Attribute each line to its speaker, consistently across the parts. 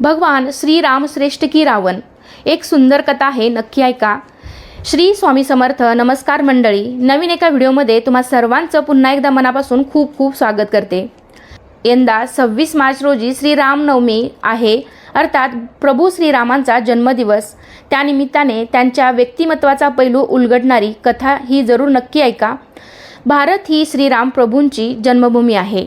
Speaker 1: भगवान श्री राम श्रेष्ठ की रावण, एक सुंदर कथा आहे, नक्की ऐका. श्री स्वामी समर्थ. नमस्कार मंडळी, नवीन एका व्हिडिओमध्ये तुम्हा सर्वांचं पुन्हा एकदा मनापासून खूप खूप स्वागत करते. यंदा 26 मार्च रोजी श्रीरामनवमी आहे, अर्थात प्रभू श्रीरामांचा जन्मदिवस. त्यानिमित्ताने त्यांच्या व्यक्तिमत्वाचा पैलू उलगडणारी कथा ही जरूर नक्की ऐका. भारत ही श्रीराम प्रभूंची जन्मभूमी आहे.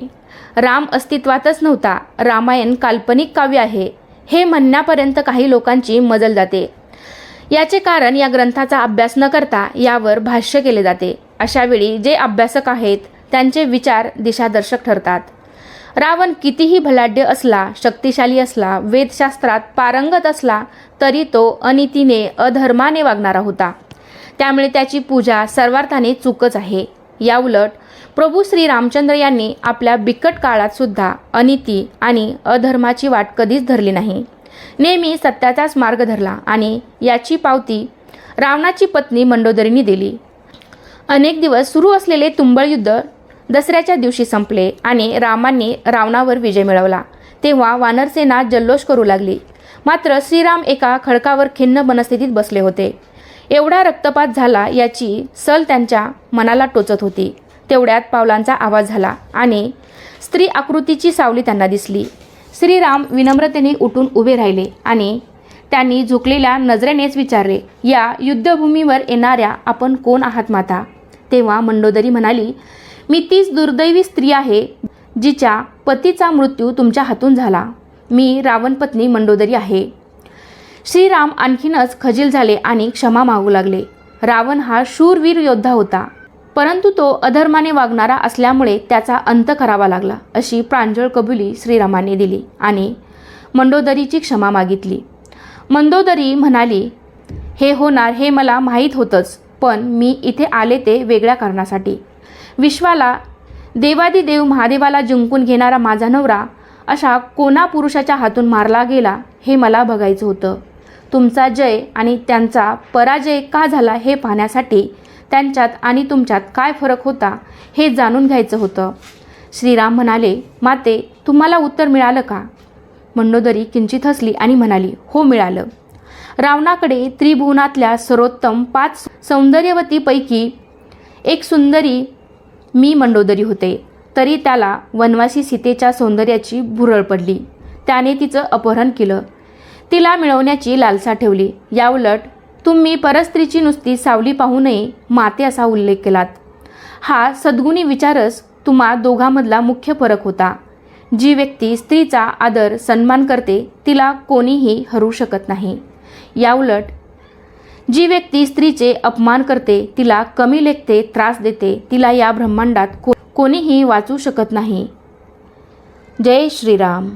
Speaker 1: राम अस्तित्वातच नव्हता, रामायण काल्पनिक काव्य आहे, हे म्हणण्यापर्यंत काही लोकांची मजल जाते. याचे कारण या ग्रंथाचा अभ्यास न करता यावर भाष्य केले जाते. अशा वेळी जे अभ्यासक आहेत त्यांचे विचार दिशादर्शक ठरतात. रावण कितीही बलाढ्य असला, शक्तिशाली असला, वेदशास्त्रात पारंगत असला, तरी तो अनितीने अधर्माने वागणारा होता. त्यामुळे त्याची पूजा सर्वार्थाने चूकच आहे. याउलट प्रभू श्री रामचंद्र यांनी आपल्या बिकट काळात सुद्धा अनिती आणि अधर्माची वाट कधीच धरली नाही. नेहमी सत्याचाच मार्ग धरला आणि याची पावती रावणाची पत्नी मंडोदरीने दिली. अनेक दिवस सुरू असलेले तुंबळ युद्ध दसऱ्याच्या दिवशी संपले आणि रामांनी रावणावर विजय मिळवला. तेव्हा वानरसेना जल्लोष करू लागली. मात्र श्रीराम एका खडकावर खिन्न मनस्थितीत बसले होते. एवढा रक्तपात झाला याची सल त्यांच्या मनाला टोचत होती. तेवढ्यात पावलांचा आवाज झाला आणि स्त्री आकृतीची सावली त्यांना दिसली. श्रीराम विनम्रतेने उठून उभे राहिले आणि त्यांनी झुकलेल्या नजरेनेच विचारले, या युद्धभूमीवर येणाऱ्या आपण कोण आहात माता? तेव्हा मंडोदरी म्हणाली, मी तीच दुर्दैवी स्त्री आहे जिच्या पतीचा मृत्यू तुमच्या हातून झाला. मी रावणपत्नी मंडोदरी आहे. श्रीराम आणखीनच खजील झाले आणि क्षमा मागू लागले. रावण हा शूरवीर योद्धा होता, परंतु तो अधर्माने वागणारा असल्यामुळे त्याचा अंत करावा लागला, अशी प्रांजळ कबुली श्रीरामाने दिली आणि मंडोदरीची क्षमा मागितली. मंडोदरी म्हणाली, हे होणार हे मला माहीत होतंच, पण मी इथे आले ते वेगळ्या कारणासाठी. विश्वाला देवादिदेव महादेवाला जिंकून घेणारा माझा नवरा अशा कोणा पुरुषाच्या हातून मारला गेला हे मला बघायचं होतं. तुमचा जय आणि त्यांचा पराजय का झाला हे पाहण्यासाठी त्यांच्यात आणि तुमच्यात काय फरक होता हे जाणून घ्यायचं होतं. श्रीराम म्हणाले, माते, तुम्हाला उत्तर मिळालं का? मंडोदरी किंचित हसली आणि म्हणाली, हो मिळालं. रावणाकडे त्रिभुवनातल्या सर्वोत्तम 5 सौंदर्यवतीपैकी एक सुंदरी मी मंडोदरी होते, तरी त्याला वनवासी सीतेच्या सौंदर्याची भुरळ पडली. त्याने तिचं अपहरण केलं, तिला मिळवण्याची लालसा ठेवली. याउलट तुम्ही परस्त्रीची नुसती सावली पाहू नये माते असा उल्लेख केलात. हा सद्गुणी विचारच तुम्हा दोघांमधला मुख्य फरक होता. जी व्यक्ती स्त्रीचा आदर सन्मान करते तिला कोणीही हरू शकत नाही. याउलट जी व्यक्ती स्त्रीचे अपमान करते, तिला कमी लेखते, त्रास देते, तिला या ब्रह्मांडात कोणीही वाचू शकत नाही. जय श्रीराम.